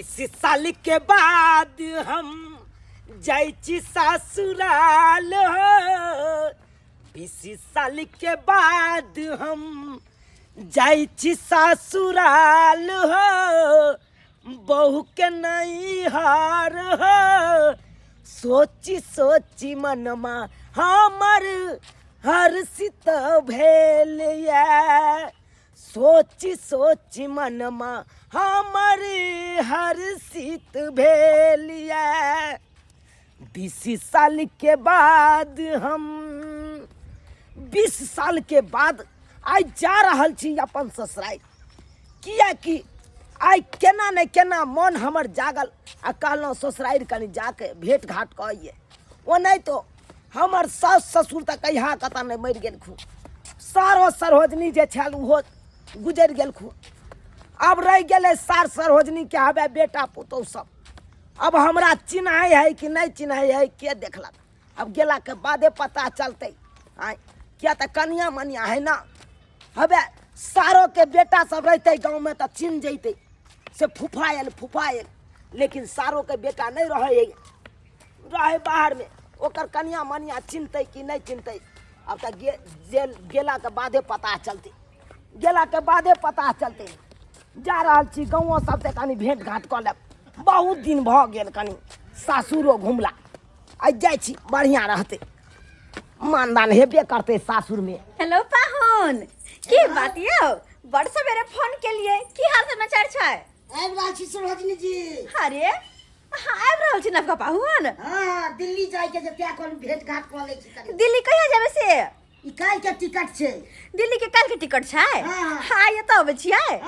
इस साल के बाद हम जाइची ससुराल हो। 20 साल के बाद हम जाइची ससुराल हो। बहू के नहीं हार हो। सोची सोची मनमा हमर हर्षित भेल या। सोची सोची मनमा हमर हर्षित भेल या। 20 साल के बाद हम 20 साल के बाद आई जा रहल छी अपन ससुराल। किया कि आई केना ने केना मन हमर जागल आ कहलहुँ ससुराल कनी जाके भेंट घाट कहिए। ओ नहीं तो हमर सास ससुर तक यहाँ कतऽ नहीं मरि गेलखुन। सारो सरोजनी जे छल उहो गुजरि गेलखुन। अब रह गेले सार सरोजनी के हवे बेटा पुतौह सब। अब हमरा चिन्हाई है कि नहीं चिन्हाई है के देखलक। अब गेला के बादे पता चलते। आय क्या तो कनिया मनिया है ना। हवे सारो के बेटा सब रहते गाँव में तो चिन्ह जैते से फुफायल। लेकिन सारो के बेटा नहीं रहे बाहर में। ओकर कनिया मनिया चिन्हते कि नहीं चिन्हते अब तक गेला के बादे पता चलते। गेला के बादे पता चलते। जा रहल छी गाँव सबसे कनी भेंट घाट कऽ लेब। बहुत दिन भ गेल कनी सासुरो घुमला। आई जाइ छी बढ़िया रहते। मानदान हेबे करते सासुर में। हेलो पाहुन की बात यौ बड़ सवेरे फोन के लिए की हाल समाचार छै? आबि रहल छी सरोजनी जी। अरे आबि रहल छी नवका पाहुन। हाँ दिल्ली जाय के जे क्या करू भेंट घाट कऽ लै छी कनी। दिल्ली कहिया जेबै से? ई काल के टिकट छै। दिल्ली के काल के टिकट छै? हाँ ये तो अबै छियै।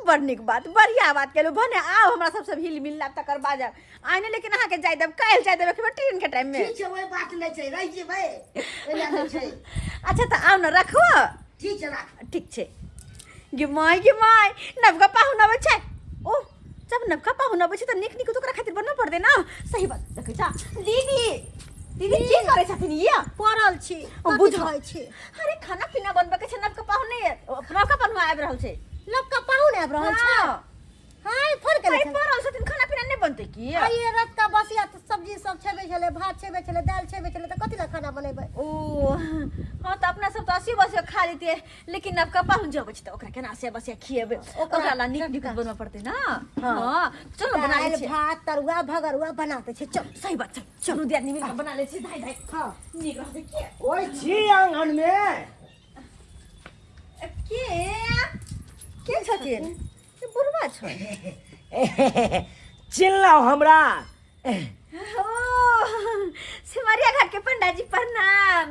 बड़ नीक बात बढ़िया बात केलु भने आओ हमरा सबसे हिल मिल लाब तकर बाद आइने। लेकिन अहाँ के जाय देब काल जाय देब कि ट्रेन के टाइम में? ठीक छै ओइ बात नै छै रह जेबै ओइला नै छै। अच्छा त आउ न रखो। ठीक छै राख। ठीक छै गे माय नवका पाहुन अबै छै। ओ जब नवका पाहुन अबै छै त नीक नीक ओकरा खातिर बनबऽ पड़तै ना। सही बात देखै छ दीदी की करै छथिन ये? पड़ल छी बुझै छी। अरे खाना पीना बनबे के छै नवका पाहुन नहीं नवका पाहुन आबि रहल छै। नवका पाहुन आबि रहल छै। हाय फोन केले छै। पड़ल छथिन खाना पीना नहीं बनतै की? आइए रात का बसिया सब्जी सब छेबे छले भात छेबे छले दाल छेबे छले त कथि ला खाना बनेबै? ओ हां त अपना सब त 80 बसिया खा लेतिए। लेकिन नवका पाहुन जब छै त ओकरा केना से बसिया खिएबै? ओकरा ला नीक नीक बनबऽ पड़तै ना। हां चलो बना ले छै। भात तरुआ भगरुआ बनाते छै। चल सही बात छै चलो दियादनी मिल के बना ले छै। धाई हां नीक रहबे के। ओइ छी आंगन में के छथिन? के बुढ़वा छै? चिल्लाओ हमरा। ओ सिमरिया घाट के पंडा जी प्रणाम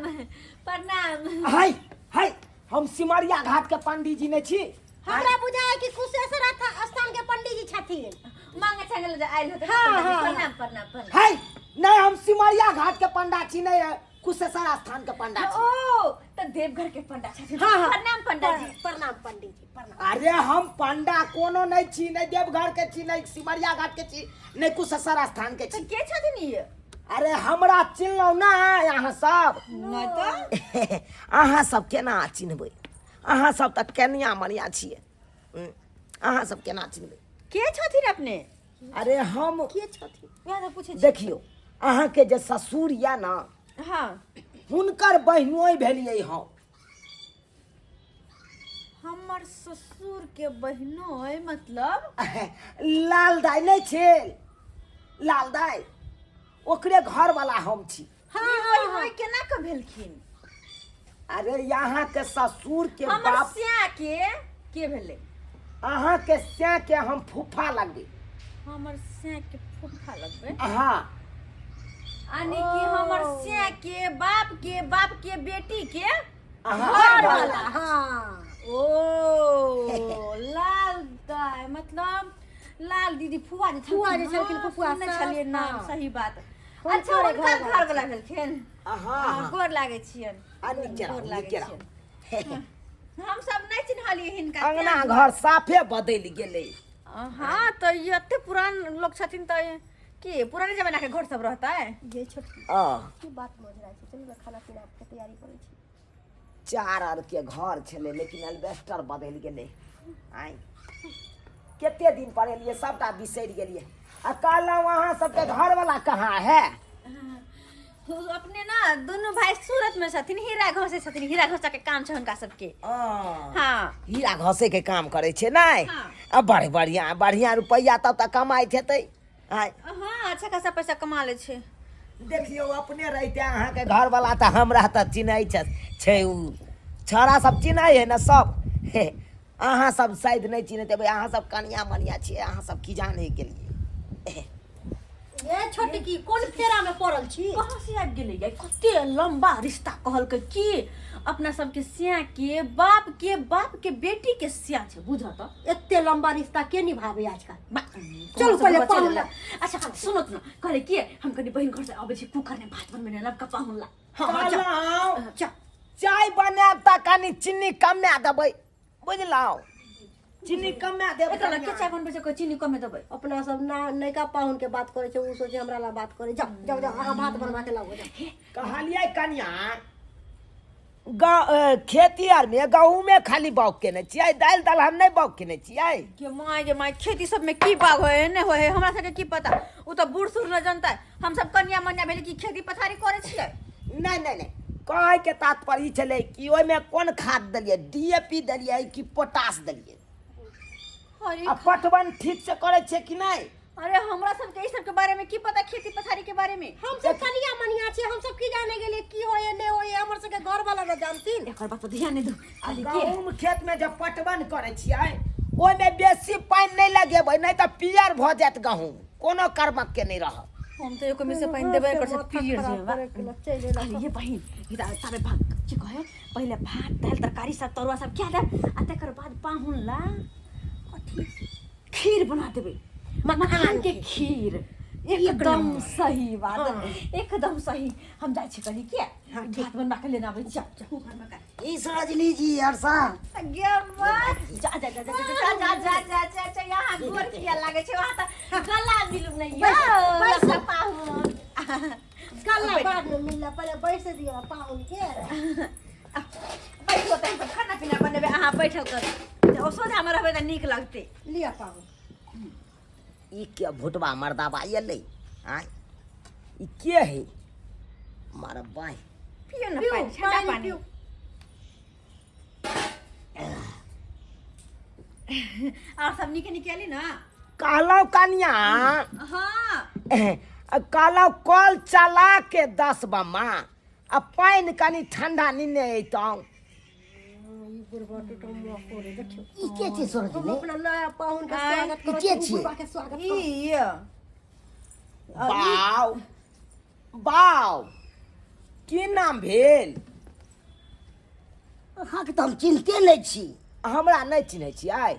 प्रणाम। हाय हम सिमरिया घाट के पंडित जी ने छी। हमरा बुझाय कि कुशेश्वर स्थान के पंडित जी छथिन। मांगे छागल जे आइल होते प्रणाम। हाय नहीं हम सिमरिया घाट के पंडा छी नहीं कुशेश्वर स्थान के पंडा छी। ओ त देवघर के पंडा छथिन। प्रणाम पंडा जी। प्रणाम पंडित जी प्रणाम। अरे हम पंडा कोनो नहीं छी नहीं देवघर के छी नहीं सिमरिया घाट के छी नहीं कुशेश्वर स्थान के छी। के छथिन ये? अरे हमरा चिन्हलौ ना अहाँ सब? नहीं तो अहाँ सब केना चिन्हबै? अहाँ सब त कनिया मनिया छियै। अहाँ सब केना चिन्हबै? के छथिन अपने? अरे हम के छथिन? वहाँ तो पूछे देखियो अहाँ के जे ससुर या ना हां हुनकर बहिनोई भेलियै हम। हमर ससुर के बहिनोई मतलब? लाल दाई नहीं छे लाल दाई ओकरे घर वाला हम छी। हां केना के भेलखिन? अरे यहाँ के ससुर के हमर बाप स्या के भेले? अहाँ के स्या के हम फूफा लगबे। हमर स्या के फूफा लगबे? हाँ यानी कि हमर स्या के बाप के बेटी के अहाँ घर वाला। हां ओ लाल दाई मतलब लाल दीदी फुआ जे छलखिन फुफा सुनने छलिए नाम। हाँ। सही बात। हुनकर अच्छा हुनकर घर घर वाला भेलखिन। हाँ गोर लागै छियन। गोर लागै निकेरा छियन। हम सब नहीं चिन्हलिए हिनका। अंगना घर साफे बदल गेलै। हाँ तो ये एते पुरान लोग छथिन तो कि पुराने जमाना के घर सब रहता है? ये छोटकी की बात बोल रहा है? चलिए खाना पीना के तैयारी करै छी। 4 आर के घर छले लेकिन एल्बेस्टर बदल गेलै। आई केते दिन पर एलिए सबटा बिसरि गेलिए। आ कहलहुँ अहाँ सबके घर वाला कहाँ है? अपने ना दोनों भाई सूरत में छथिन, हीरा घसे छथिन, हीरा घसा के काम छै हुनका सबके। हाँ हीरा घसे के काम करे छे नहीं? हाँ। अब बड़े बढ़िया बढ़िया रुपया तब तक कमाई हेतै। हाँ अच्छा खासा पैसा कमा ले छे। देखियो अपने रहते अहाँ के घर वाला तो हमरा तो चिन्है छै उ छोरा सब चिन्है है ना सब। हे, अहाँ सब शायद नहीं चिन्हत हेबै, अहाँ सब कनिया मनिया छियै, अहाँ सब की जाने के लिए। ए छोटकी कोन फेरा में पड़ल छी? कहाँ से आबि गेलै ये? कते लंबा रिश्ता कहलकै कि अपना सबके सिया के बाप के बेटी के सिया छै, बुझ त। एते लंबा रिश्ता के निभावे आजकल? चलो पहिले पहले पाहुन ला। अच्छा सुनो न, कहले कि हम कनी बहिन घर से आबै छी, कुकर में भात बनबे ने लबका पाहुन ला। हाँ कहलहुँ चाय बनाब त कनी चीनी कमे देबै, बुझलहुँ? चीनी कमे देबै। एकरा के चाय बनबे से चीनी कमे देबै? अपना सब ना नैका पाहुन के बात करे छे, उ सोचे हमरा ला बात करे। जाओ जाओ जाओ अहाँ भात बनवा के लाओ जाओ। कहलिए कनिया खेती आर में गहूँ में खाली बाउग केने छियै, दालि दलहन नहीं बाउग केने छियै? गे माय खेती सब में की बाग होय ने होय, हमरा सबके की पता, उ तो बूढ़ सूढ़ न जानता है। हम सब कन्या मन्या भेली कि खेती पथारी करे छियै। नहीं नहीं नहीं, कहे के तात्पर्य छलै कि ओइ में कोन खाद देलिए, डीएपी देलिए कि पोटास देलिए? अरे आ पटवन ठीक से करे छे कि नहीं? अरे हमरा सबके ई सब के बारे में की पता, खेती पथारी के बारे में? हम सब कनिया मनिया छे, हम सब की जाने गेलिए की होए ने होए, हमर सबके घर वाला न जानथिन। एकर बात पर ध्यान दो। अरे गहूम खेत में जब पटवन करे छियै ओइ में बेसी पानी नहीं लगेबै, नहीं तो पियर भ जात गहूम, कोनो कर्मक के नहीं रह। हम तो एको में से पानी देबे कर से पियर जेबा। चले ला ये बहिन इदा सारे भाग की कहे, पहले भात दाल तरकारी सब तरुआ सब क्या दे, आ तकर बाद पाहुन ला कथी खीर बना देबे, मखान के खीर। एकदम सही बात, एकदम सही। हम जाय छी कनी के भात बनवा के लेना आबै। जा ई सजनी जी हरसा गे मां जा जा जा जा जा जा जा जा जा यहाँ गोर किया लागे छै, वहां त गला मिलू नहीं यो पैसा पाहुन गला बाद में मिला, पहले बैठ दिया पाहुन के। बैठो त खाना पीना बनेबे, अहाँ बैठल कर ओ सोझा में रहबे त नीक लगते। लिया पाहुन। ई के भुटवा मर्दाबा एलै आय, ई के है मारा बाई? पियो न पानी, ठंडा पानी। और सब निके निकली ना? कहलौ कनिया हाँ कहलौ कल चला के 10 बम्मा आ पानी कनी ठंडा निने अइतौ। ई के छी सोरजी ने? अपना नया पाहुन के स्वागत करो, के छी? बुढ़वा के स्वागत करो। ई बाव बाव की नाम भेल? अहाँ के तो हम चिन्हते नहीं छी। हमरा नहीं चिन्है छियै?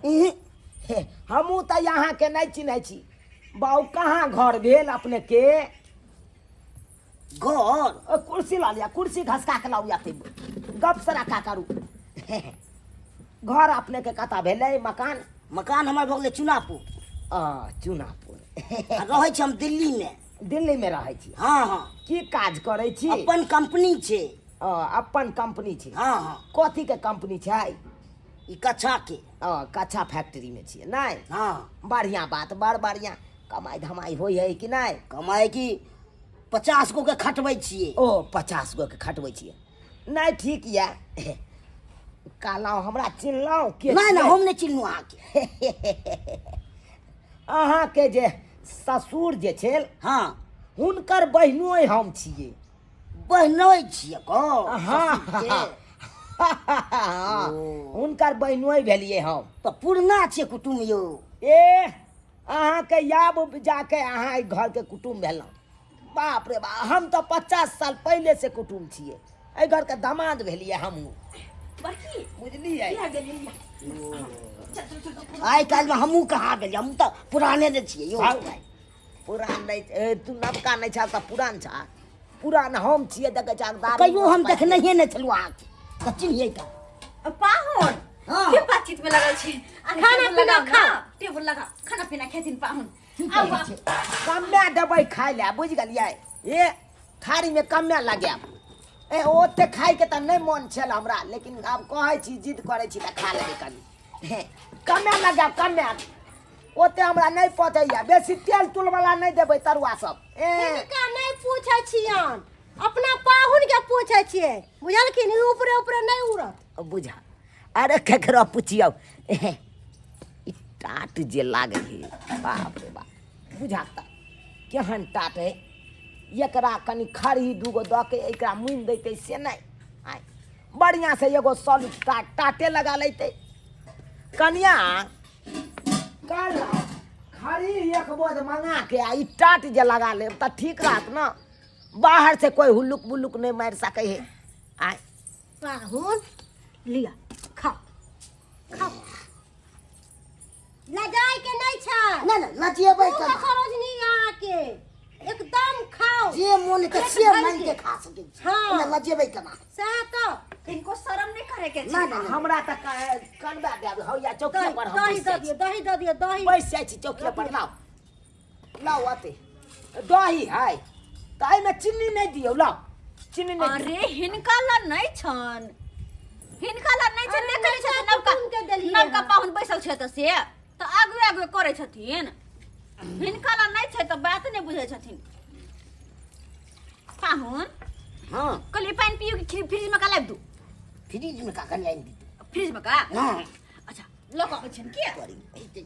हमहूँ तऽ यहाँ के नहीं चिन्है छी। बाऊ कहाँ घर भेल अपने के? घर कुर्सी ला लिया, कुर्सी घसका के लाऊ, याते गप सरा का करू। घर अपने के कता भेलै? मकान मकान हमारे भगले चुनापुर। चुनापुर। रहे छी हम दिल्ली में। दिल्ली में रहै छी? हाँ हाँ। की काज करै छी? अपन कंपनी छे। अपन कंपनी छै? हाँ हाँ। कथी के कंपनी छै? ई कच्छा के। कच्छा फैक्ट्री में छियै नहीं? हाँ। बढ़िया बात, बड़ बढ़िया। कमाई धमाई होई है कि नहीं? कमाए की 50 गो के खटबै छियै। 50 गो के खटबै छियै? नहीं ठीक या। कहलहुँ हमरा चिन्हलहुँ के? नहीं नहीं हम नहीं चिन्हू अहाँ के। अहाँ के जे ससुर जे छेल, हाँ हुनकर बहिनोइ हम छियै। बहनोई छियै को? हाँ हुनकर बहिनोइ भेलियै हम। तो पुरना छे कुटुम यो। अहाँ के याब जाके अहाँ घर के कुटुम भेलहुँ? बाप रे बाप, हम तो 50 साल पहले से कुटुम छियै। एहि घर के दामाद भेलियै हमहूँ, बुझलियै? आइ काल्हि में हमहूँ कहाँ गेलियै, हम तो पुराने ने छियै यो। पुरान नहीं, तू नवका नहीं छा, पुरान छा? पुरान हम छियै, देखे छा कहियो हम देखने नहीं छलू अहाँ के, चिन्हिए का? पाहुन हाँ। के बातचीत में लगल छी? खाना पीना खा। टेबल लगा, खाना पीना खेथिन पाहुन। कम्या देबै खाय ले, बुझ गेलियै? थारी में कम्या लगे। ओते खाय के तो नहीं मन छल हमरा, लेकिन आब कहै छी, जिद करै छी तऽ खा लेबै कनी। कम्या लगे, कम्या ओते हमरा नहीं पचैया बेसी तेल तुल वाला नहीं देबै तरुआ सब हिनका नहीं पूछे छियन अपना पाहुन के पूछे छियै बुझलखिन ई ऊपरे ऊपरे नहीं उड़त बुझा अरे केकरा पूछियौ ई टाट जे लागे है बाप रे बाप बुझाता केहन टाट है एकरा कनी खरी दूगो दऽ के एकरा मुइन दैते से नहीं आय बढ़िया से एगो सॉलिड टाटे लगा लेते कनिया कल खरी एक बोझ मंगा के आ ई टाट जे लगा ले त ठीक रहत ना बाहर से कोई हुल्लुक बुल्लुक नहीं मार सके है आय पाहुन लिया खाओ खाओ लजाई के नहीं छ ना ना लजिएबै तू केना खरोजनी यहाँ के एकदम खाओ जे मोन के से मांग के खा सकै छी हाँ। ना लजिएबै केना सह तो इनको शर्म नहीं करे के ना छै ना हमरा त कनबा देब हौ या चौकी पर हम दही दऽ दियो दही दऽ दियो दही बैस जाइ छी चौकी पर लाओ लाओ आते दही है ताई में चीनी नहीं दियो लाओ चीनी नहीं दियो। अरे हिनका ला नहीं छन हिनका ला नहीं छन अरे देखे नहीं छथिन छन, कुटुम के देलियै नवका हँ। पाहुन बैसल छै त से त आगू आगू करे छथिन हिनका ला नहीं छै त बात नहीं बुझै छथिन पाहुन हाँ कली पानी पियो कि फ्रिज में का लाब दू फ्रिज में का कन्या दी फ्रिज में का हां अच्छा लोक आबै छन के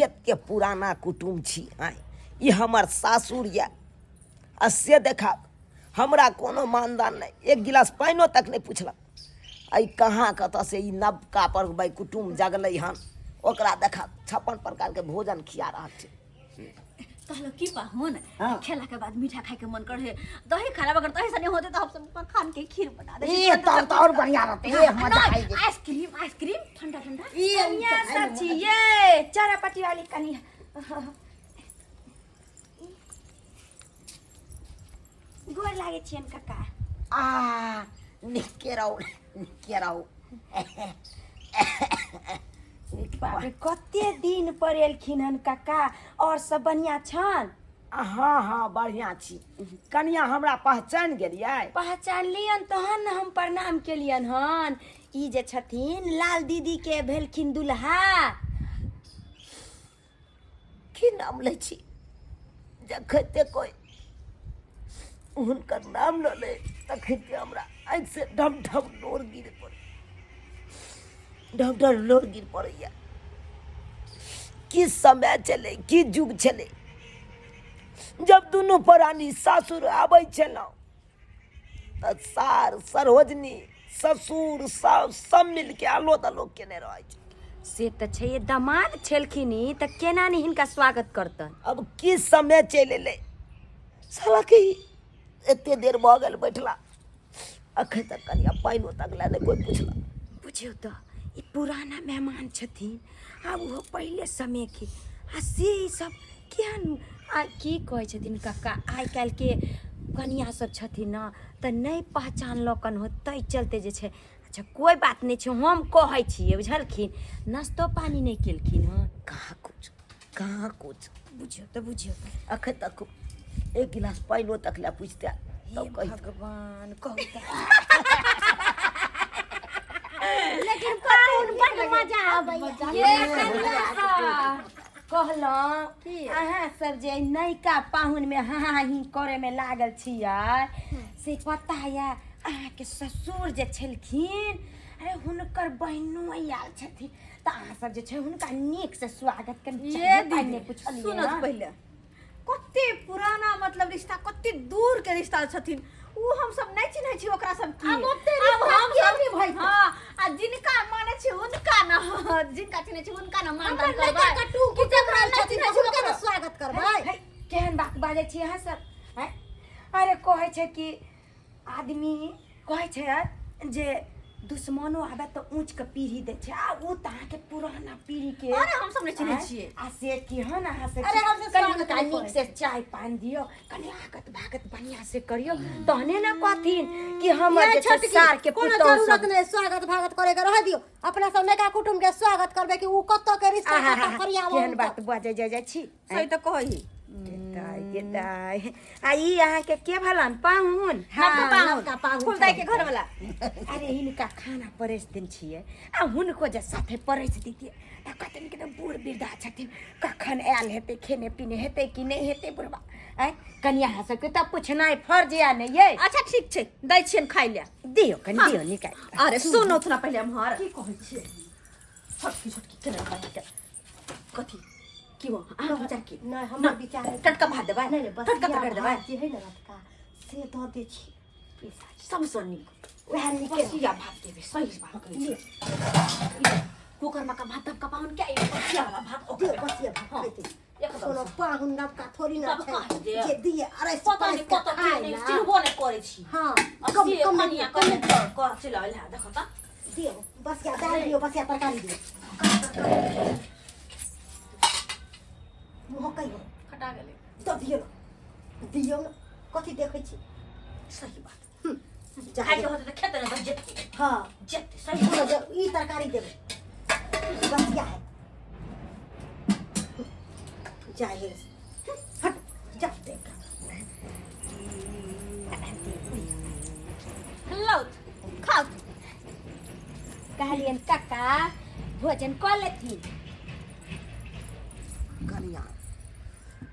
ये के पुराना कुटुम छी आय ई हमर सासुर या आ से देखा हमरा कोनो मानदान नहीं एक गिलास पानियो तक नहीं पूछलक आई कहाँ कतऽ से ई नवका पर भाई कुटुम जगलै हन ओकरा देखा 56 प्रकार के भोजन खिया रहल छै कहलो की पाहुन हाँ। खेला के बाद मीठा खाए के मन कर है दही खाला बगर दही से नहीं होते तो हम सब मखान के खीर बना दे ए तब तो और बढ़िया रहते ए मजा आएगी आइसक्रीम ठंडा ठंडा ये कनिया तो खाई सब छी ये चरापटी वाली कनिया गोर लागे छियन काका आ निके रहो बाबे कते दिन पर एलखिन हन काका और सब बढ़िया छन हाँ हाँ बढ़िया छी कनिया हमरा पहचान गेलियै पहचान लियन तहन न हम प्रणाम केलियन हन ई जे छथिन लाल दीदी के भेलखिन दुल्हा की नाम लै छी जखते कोई हुनकर नाम न ले तखते हमरा आँखि से ढम ढम नोर गिर पड़े ढम ढम नोर गिर पड़ैया की समय चले की युग चले जब दुनू प्राणी सासुर आबै छलहुँ तऽ सार सरोजनी ससुर सास सब मिलके आलो दलो केने रहै छै से त छै ये दामाद छलखिन ई त केना नहीं हिनका स्वागत करतन अब की समय चल एले साला की एते देर भऽ गेल बैठला अखन तक कनिया पानियो तक ला नहीं कोई पूछला बुझियो त ई पुराना मेहमान छथिन आब वो पहले समय के आ से ई सब केहन आ की कहै छथिन काका आइ काल्हि के कनिया सब छथिन न त नहीं पहचान लकन हो तै चलते जे छै अच्छा कोई बात नहीं छै हम कहै छियै बुझलखिन नाश्तो पानी नहीं केलखिन हन कहाँ कुछ बुझियो त अखन तक एक गिलास पानियो तक ला पूछते हे तब कहि भगवान कहू त लेकिन पाहुन बड़ मजा आबैया कहलौं अहाँ सब जे नयका पाहुन में हाँ ही करे में लागल छियै से पता या अहाँ के ससुर जे छलखिन अरे हुनकर बहिनो आयल छथिन त अहाँ सब जे छै हुनका नीक से स्वागत करनी ये चाहिए दीदी पुछलियै सुनत ना। पहले कते पुराना मतलब रिश्ता कते दूर के रिश्ता छथिन उ हम सब नहीं चिन्है छी ओकरा सब की आब ओते रिश्ता हम किया सब नहीं भइल? हां आ जिनका माने छी उनका ना जिनका चिन्है छी उनका ना मान हमर करबै लड़का कटू की जकरा छथिन हुनका ना स्वागत करबै है, केहन बात बाजै छी अहाँ सब हैं? अरे कहै छै कि आदमी कहै छै जे दुश्मनो आबे तो ऊंच के पीढ़ी दे छै आ उ त अहाँ के पुराना पीढ़ी के अरे हम सब नहीं चिन्है हैं? छियै आ से की हन अहाँ से अरे हम सब कनी स्वागत हुनका नहीं नीक करै से चाय पान दियो कनी आगत भागत बढ़िया से करियो तहने ना कहथिन कि हमर ये जे छै छोटकी सार के कोनो पुतौह जरूरत सब नहीं स्वागत भागत करे के रह दियो अपना सब नयका कुटुम के स्वागत करबे कि उ कत्तो के रिश्ता आहा, कत्तो फरियावो केहन बात बाजै जाइ छी सही त कहही ताई के दाई आ ई अहाँ के भलन पाहुन हाँ, नवका नवका पाहुन फूल दाई के घर वाला अरे हिनका खाना परस दिन छिए आ हुनको जे साथे परस दितिए आ कतन के त बूढ़ वृद्धा छथिन कखन आयल हेतै खेने पीने हेतै कि नहीं हेतै बुढ़बा आय कनिया हस के त पूछनाइ फर्ज या नहीं ये अच्छा ठीक छै दै छियन खाइ ले दियो कनि दियो निकाल अरे सुनो थोड़ा पहले हमर की कहै छियै छोटकी छोटकी केना खाइ के कथी की वो आ विचार की नहीं हम विचार टटका भात देबै नहीं नहीं बस टटका पकड़ देबै जे है ना लटका से दो दे छी सब नीक वह निके बसिया भात देबै सही बात कहै छी कुकर में का भात तब का पाहुन के बसिया वाला भात दे ओके बस ये खाते एकदम सोनो पाहुन नवका थोड़ी ना तब छै कहाँ दे? जे दिए अरे पता नहीं कत के चिन्हबो नहीं करै छी हां कम कम कनिया कम कर चला है देखो त दियो बस या डाल दियो बस या तरकारी दियो मुह कहियो खटा गेलै तो दियो दियो ना कथी देखै छी सही बात जा खाइ के होतै त खेतै न त जेतै हां जेतै सही सुनो जब ई तरकारी देबै बस क्या है जाए हट जा देख लो खाओ कहलियन काका भोजन क लेथी कनिया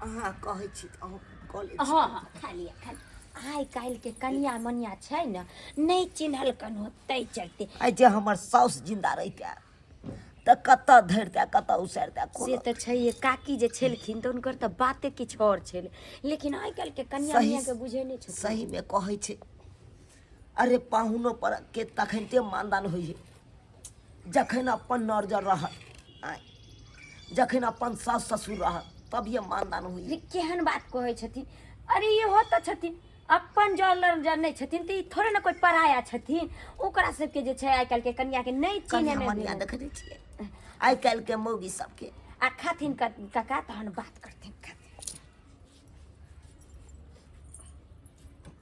अहाँ कहै छी तऽ अहाँ कऽ लै छी। हाँ हाँ खा लिया खा लिया। आइ काल्हि के कनिया मनिया छै न नहीं चिन्हल कन होतै चलते आइ जे हमर साउस जिंदा रहिते तऽ कतऽ धरिते कतऽ उसरिते से तऽ छैहे काकी जे छलखिन तऽ हुनकर तऽ बाते किछु और छलै लेकिन आइ काल्हि के कनिया सही- मनिया के बुझै नहि छै सहीमे कहै छै अरे पाहुनो पर के तखनिते मानदान होइ है जखन अपन नर्जर रहत आइ जखन अपन सास ससुर रहत तब ये मानदान होइ ये केहन बात कहै छथिन अरे ये हो तऽ छथिन अपन जल नहि छथिन तऽ ई थोड़े ने कोई पराया छथिन ओकरा सबके जे छै आइ काल्हि के कनिया के नहीं चिन्हे कनिया मनिया देखै छियै आइ काल्हि के मौगी सबके आ खाथिन काका तहन बात करथिन खाथिन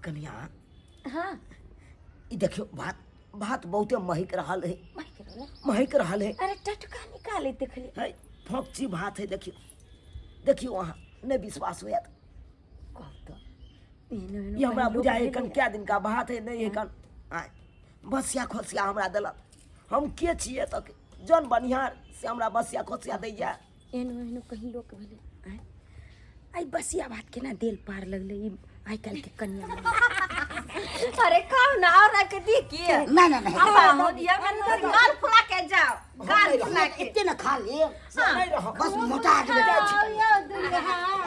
कनिया हाँ ई देखियो भात भात बहुते महक रहल है महक रहलै। महक रहल है अरे टटका निकाले देखली है फोकची भात है देखियो देखियो वहाँ नहीं विश्वास होयत ये हमरा बुझाए कन क्या दिन का बात है नहीं है कन आय बसिया खोसिया हमरा देलक हम के छिए तक जन बनिहार से हमरा बसिया खोसिया दै जा एहनो एहनो कहीं लोक भेलै आय आई बसिया बात केना देल पार लगलै ई आइ काल्हि के कन्या अरे खाओ ना और रख दी की नहीं नहीं नहीं अब हो दिया गाल फुला के जाओ गाल फुला के इतने न खा ले नहीं रहो बस मोटा के जाय छी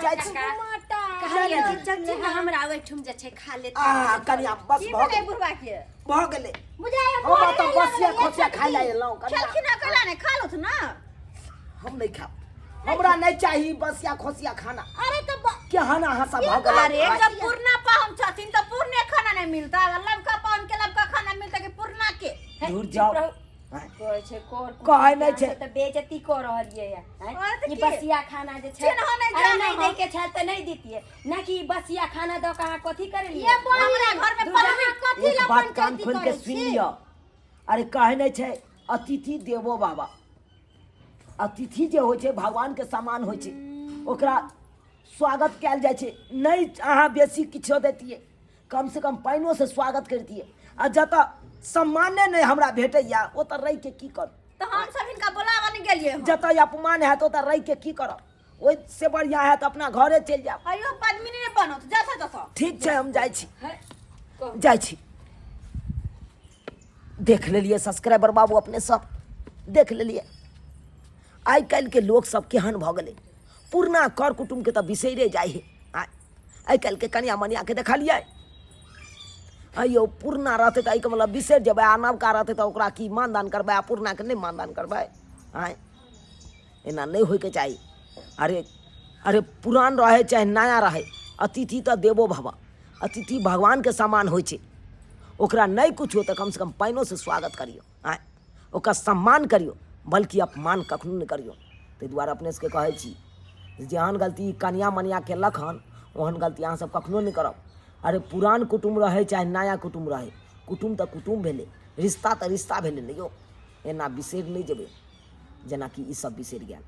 जाय छी कहलियै कि चल हमरा ओहिठुम जे छै खा लेत आ कनिया बस की भऽ बने गेलै बुढ़वा के भऽ गेलै बुझाए हमरा तऽ बसिया खोसिया खाइ ला एलौं कनिया खेलखिन अकेला ने खा लो ना हम नहीं खाब हमरा नहीं चाहिए बसिया खोसिया खाना अरे तो क्या हना हसा भऽ गेलै अरे जब पूर्णा पाहुन छथिन तो पूर्णे खाना नहीं मिलता है लबका पाहुन के लबका खाना मिलता है कि पूर्णा के दूर जाओ कहै छै कोर कहै नहि छै। तऽ बेइज्जती कऽ रहलियै या अरे तऽ ई की? बसिया खाना जे छै चिन्ह नहि अरे जानो नहीं हम। दै के छै तऽ नहीं दितियै ना कि ई बसिया खाना दऽ के अहाँ कथी करलियै ये बोल हमरा घर में पलहा कथी एक ला बात कान पंचायती खोल के करे सुन छी लियो अरे कहे नहीं छै अतिथि देवो बाबा अतिथि जे होइ छै भगवान के समान होइ छै ओकरा स्वागत कयल जाइ छै नहीं अहाँ बेसी किछो दैतियै कम से कम पानिओ से स्वागत करतियै आ जतऽ सम्माने नहीं हमरा भेटैया ओतऽ रहि के की करब तो हम सब इनका बुलावा नहीं गेलिए हम जतऽ अपमान हैत ओतऽ रहि के की करब ओहिसे बढ़िया हैत अपना घरे चलि जायब अयो पद्मिनी ने बनो तो जैसा जैसा ठीक छै हम जाइ छी है जाइ छी देख लेलिए सब्सक्राइबर बाबू अपने सब देख लेलिए आइ काल्हि के लोग सब केहन भऽ गेलै पुरना कर कुटुम के तऽ बिसैरे जाइ है आइ काल्हि के कनिया मनिया के देखलियै अयो पुरना रहतै तऽ एहिके मतलब बिसरि जेबै आ नवका रहतै तऽ ओकरा की मानदान करबै आ पुरना के नहीं मानदान करबै आय एना नहीं होइके चाही अरे अरे पुरान रहे चाहे नया रहे अतिथि तऽ देवो भव अतिथि भगवान के समान होइ छै ओकरा नहीं कुछ हो तऽ कम से कम पानिओ से स्वागत करियो आय ओकर सम्मान करियो बल्कि अपमान कखनो नहीं करियो ताहि दुआरे अपने सबके कहै छी जेहन गलती कनिया मनिया केलक हन ओहन गलती अहाँ सब कखनो नहीं करब अरे पुरान कुटुम्ब रहे चाहे नया कुटुम्ब रहे कुटुम्ब तऽ कुटुम्ब भेलै रिश्ता तऽ रिश्ता भेलै ने यौ एना बिसरि नहीं जेबै जेनाकि ई सब बिसरि गेल